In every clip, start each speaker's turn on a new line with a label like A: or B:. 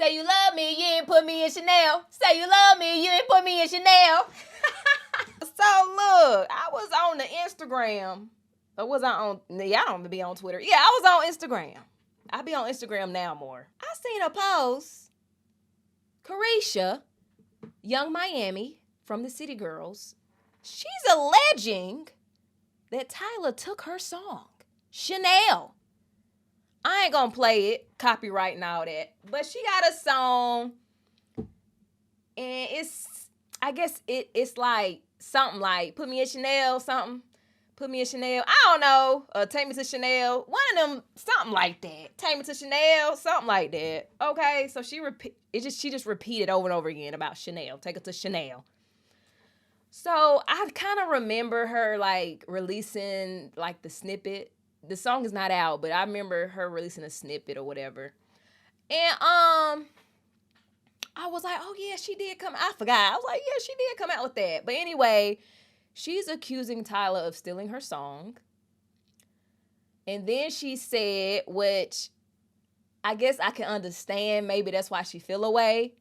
A: Say you love me, you ain't put me in Chanel. Say you love me, you ain't put me in Chanel. So look, I was on the Instagram. Or was I on? Yeah, I don't be on Twitter. Yeah, I was on Instagram. I be on Instagram now more. I seen a post. Carisha, Young Miami from the City Girls, she's alleging that Tyla took her song, Chanel. I ain't gonna play it, copyright and all that. But she got a song, and I guess it's like something like Put Me in Chanel, something. Put Me in Chanel. I don't know. Take Me to Chanel. One of them, something like that. Take Me to Chanel, something like that. Okay, so she just repeated over and over again about Chanel. Take her to Chanel. So I kind of remember her like releasing like the snippet. The song is not out, but I remember her releasing a snippet or whatever. And I was like, oh yeah, she did come. I forgot. I was like, yeah, she did come out with that. But anyway, she's accusing Tyla of stealing her song. And then she said, which I guess I can understand. Maybe that's why she feel away.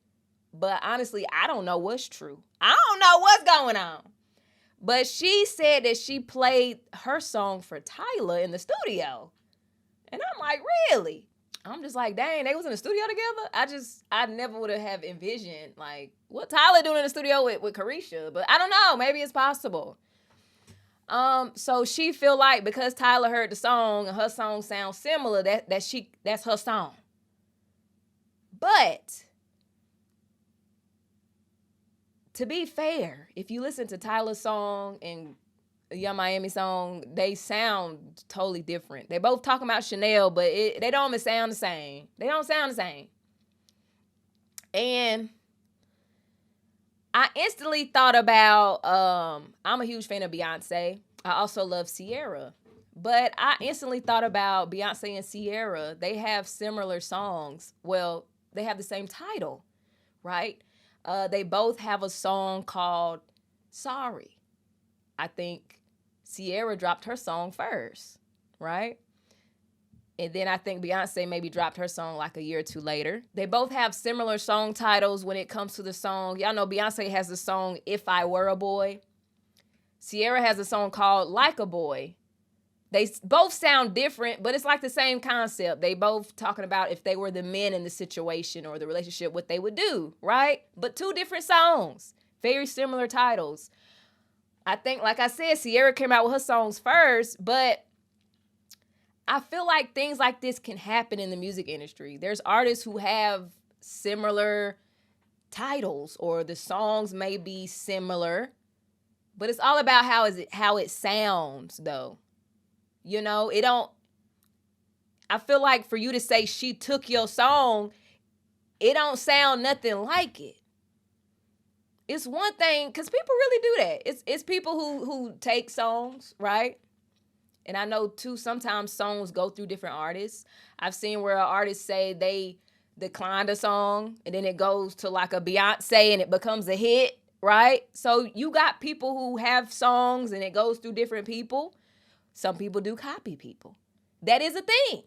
A: But honestly, I don't know what's true. I don't know what's going on. But she said that she played her song for Tyla in the studio. And I'm like, really? I'm just like, dang, they was in the studio together? I never would have envisioned, like, what Tyla doing in the studio with Carisha. But I don't know. Maybe it's possible. So she feel like because Tyla heard the song and her song sounds similar, that's her song. But to be fair, if you listen to Tyla's song and Young Miami song, they sound totally different. They both talking about Chanel, but they don't even sound the same. They don't sound the same. And I instantly thought about, I'm a huge fan of Beyonce. I also love Ciara. But I instantly thought about Beyonce and Ciara. They have similar songs. Well, they have the same title, right? They both have a song called Sorry. I think Ciara dropped her song first, right? And then I think Beyonce maybe dropped her song like a year or two later. They both have similar song titles when it comes to the song. Y'all know Beyonce has the song If I Were a Boy. Ciara has a song called Like a Boy. They both sound different, but it's like the same concept. They both talking about if they were the men in the situation or the relationship, what they would do, right? But two different songs, very similar titles. I think, like I said, Ciara came out with her songs first, but I feel like things like this can happen in the music industry. There's artists who have similar titles or the songs may be similar, but it's all about how it sounds though. You know, I feel like for you to say she took your song, it don't sound nothing like it. It's one thing, because people really do that. It's people who take songs, right? And I know, too, sometimes songs go through different artists. I've seen where an artist say they declined a song, and then it goes to like a Beyonce, and it becomes a hit, right? So you got people who have songs, and it goes through different people. Some people do copy people. That is a thing,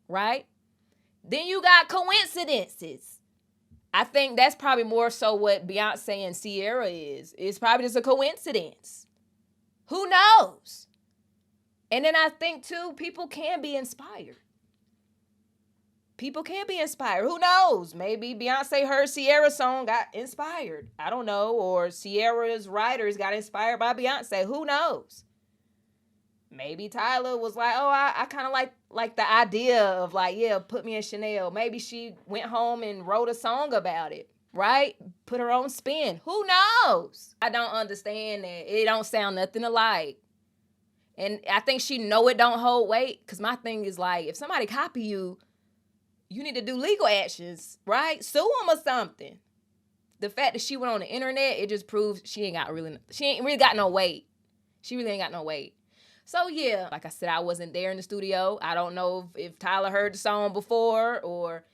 A: right? Then you got coincidences. I think that's probably more so what Beyonce and Ciara is. It's probably just a coincidence. Who knows? And then I think, too, people can be inspired. People can be inspired. Who knows? Maybe Beyonce heard Ciara's song, got inspired. I don't know. Or Ciara's writers got inspired by Beyonce. Who knows? Maybe Tyla was like, oh, I kind of like the idea of like, yeah, put me in Chanel. Maybe she went home and wrote a song about it, right? Put her own spin. Who knows? I don't understand that. It don't sound nothing alike. And I think she know it don't hold weight. Because my thing is like, if somebody copy you, you need to do legal actions, right? Sue them or something. The fact that she went on the internet, it just proves she ain't really got no weight. She really ain't got no weight. So, yeah, like I said, I wasn't there in the studio. I don't know if Tyla heard the song before, or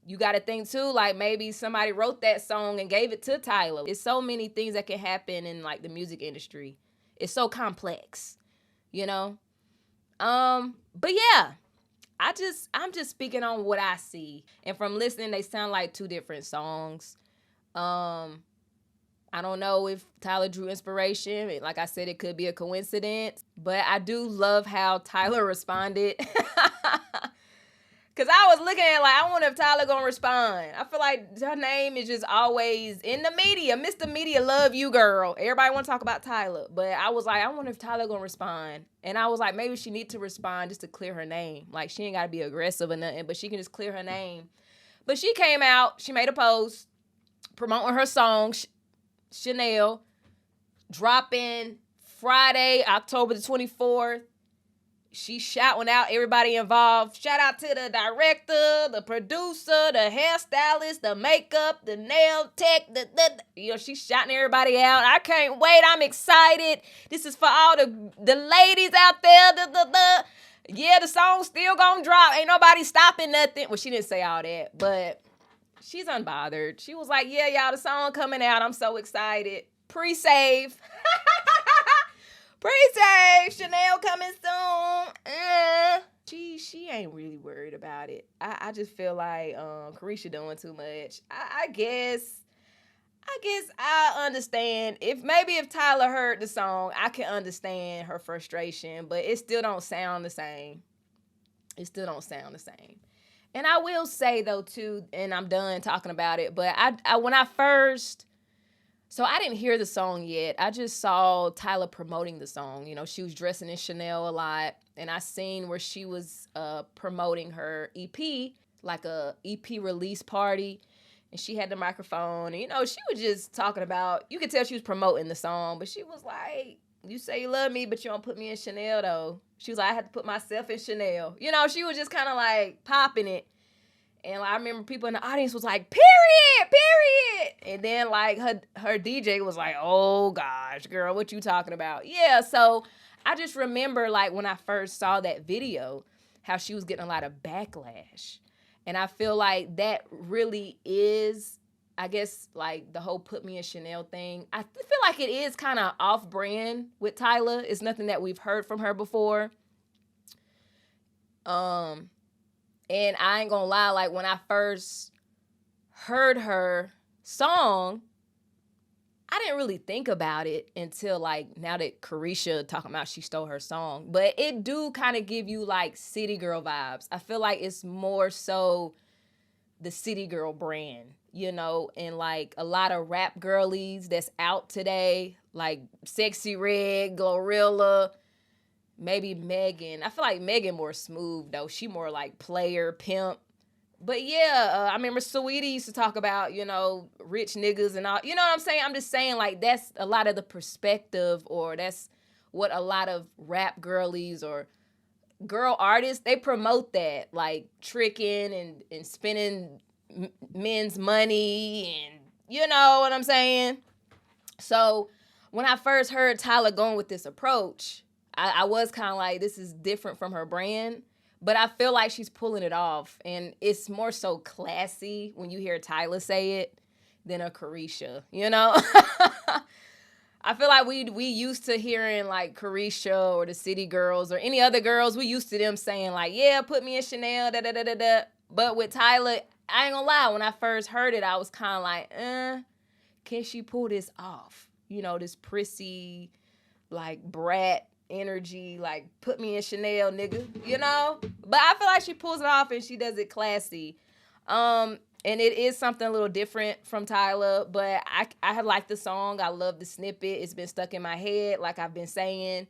A: you got to think, too, like maybe somebody wrote that song and gave it to Tyla. It's so many things that can happen in, like, the music industry. It's so complex, you know? But, yeah, I'm just speaking on what I see. And from listening, they sound like two different songs. Um, I don't know if Tyler drew inspiration. Like I said, it could be a coincidence. But I do love how Tyler responded. Cause I was looking at like, I wonder if Tyler gonna respond. I feel like her name is just always in the media. Mr. Media love you, girl. Everybody want to talk about Tyler, but I was like, I wonder if Tyler gonna respond. And I was like, maybe she need to respond just to clear her name. Like she ain't gotta be aggressive or nothing, but she can just clear her name. But she came out, she made a post promoting her song, Chanel, dropping Friday, October the 24th. She shouting out everybody involved. Shout out to the director, the producer, the hairstylist, the makeup, the nail tech, she's shouting everybody out. I can't wait. I'm excited. This is for all the ladies out there. Yeah, the song's still gonna drop. Ain't nobody stopping nothing. Well, she didn't say all that, but she's unbothered. She was like, yeah, y'all, the song coming out. I'm so excited. Pre-save. Pre-save. Chanel coming soon. She ain't really worried about it. I just feel like Carisha doing too much. I guess I understand. If Tyler heard the song, I can understand her frustration, but it still don't sound the same. It still don't sound the same. And I will say though too, and I'm done talking about it, but so I didn't hear the song yet. I just saw Tyla promoting the song. You know, she was dressing in Chanel a lot, and I seen where she was promoting her EP, like a EP release party, and she had the microphone, and she was just talking about, you could tell she was promoting the song, but she was like, you say you love me, but you don't put me in Chanel though. She was like, I had to put myself in Chanel. She was just kind of like popping it. And I remember people in the audience was like, period. And then like her DJ was like, oh gosh, girl, what you talking about? Yeah, so I just remember like when I first saw that video, how she was getting a lot of backlash. And I feel like that really is, I guess, like the whole put me in Chanel thing. I feel like it is kind of off-brand with Tyla. It's nothing that we've heard from her before. And I ain't gonna lie, like when I first heard her song, I didn't really think about it until like now that Carisha talking about she stole her song. But it do kind of give you like city girl vibes. I feel like it's more so the city girl brand, and like a lot of rap girlies that's out today, like Sexy Red, Glorilla, maybe Megan. I feel like Megan more smooth though. She more like player, pimp. But yeah, I remember Saweetie used to talk about, rich niggas and all. You know what I'm saying? I'm just saying like that's a lot of the perspective, or that's what a lot of rap girlies or girl artists, they promote that, like tricking and spending men's money, and you know what I'm saying? So when I first heard Tyla going with this approach, I was kind of like, this is different from her brand, but I feel like she's pulling it off, and it's more so classy when you hear Tyla say it than a Carisha, I feel like we used to hearing like Carisha or the City Girls or any other girls, we used to them saying like, yeah, put me in Chanel, da da da da da. But with Tyla, I ain't gonna lie, when I first heard it, I was kind of like, can she pull this off? This prissy, like brat energy, like put me in Chanel, nigga, But I feel like she pulls it off and she does it classy. And it is something a little different from Tyla, but I like the song. I love the snippet. It's been stuck in my head, like I've been saying.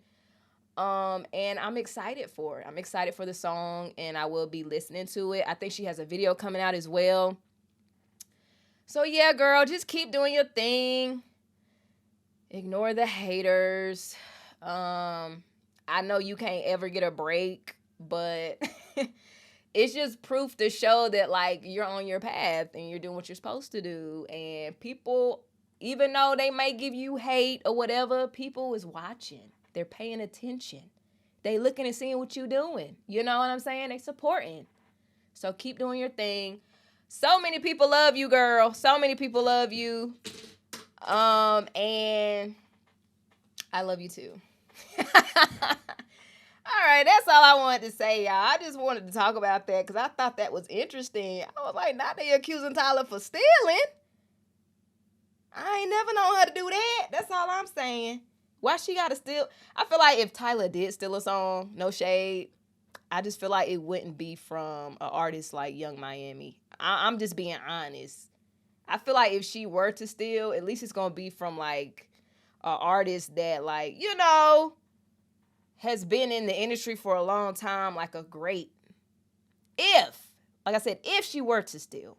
A: And I'm excited for it. I'm excited for the song, and I will be listening to it. I think she has a video coming out as well. So yeah, girl, just keep doing your thing. Ignore the haters. I know you can't ever get a break, but it's just proof to show that like you're on your path and you're doing what you're supposed to do. And people, even though they may give you hate or whatever, people is watching. They're paying attention. They looking and seeing what you doing. You know what I'm saying? They supporting. So keep doing your thing. So many people love you, girl. So many people love you. And I love you too. All right, that's all I wanted to say, y'all. I just wanted to talk about that because I thought that was interesting. I was like, now they accusing Tyla for stealing. I ain't never known her to do that. That's all I'm saying. Why she gotta steal? I feel like if Tyla did steal a song, no shade, I just feel like it wouldn't be from an artist like Young Miami. I'm just being honest. I feel like if she were to steal, at least it's gonna be from like an artist that like, has been in the industry for a long time, like a great. Like I said, if she were to steal.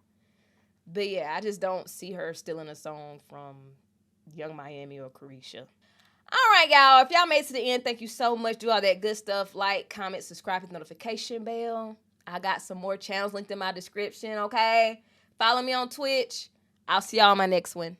A: But yeah, I just don't see her stealing a song from Young Miami or Carisha. All right, y'all. If y'all made it to the end, thank you so much. Do all that good stuff. Like, comment, subscribe, hit the notification bell. I got some more channels linked in my description, okay? Follow me on Twitch. I'll see y'all on my next one.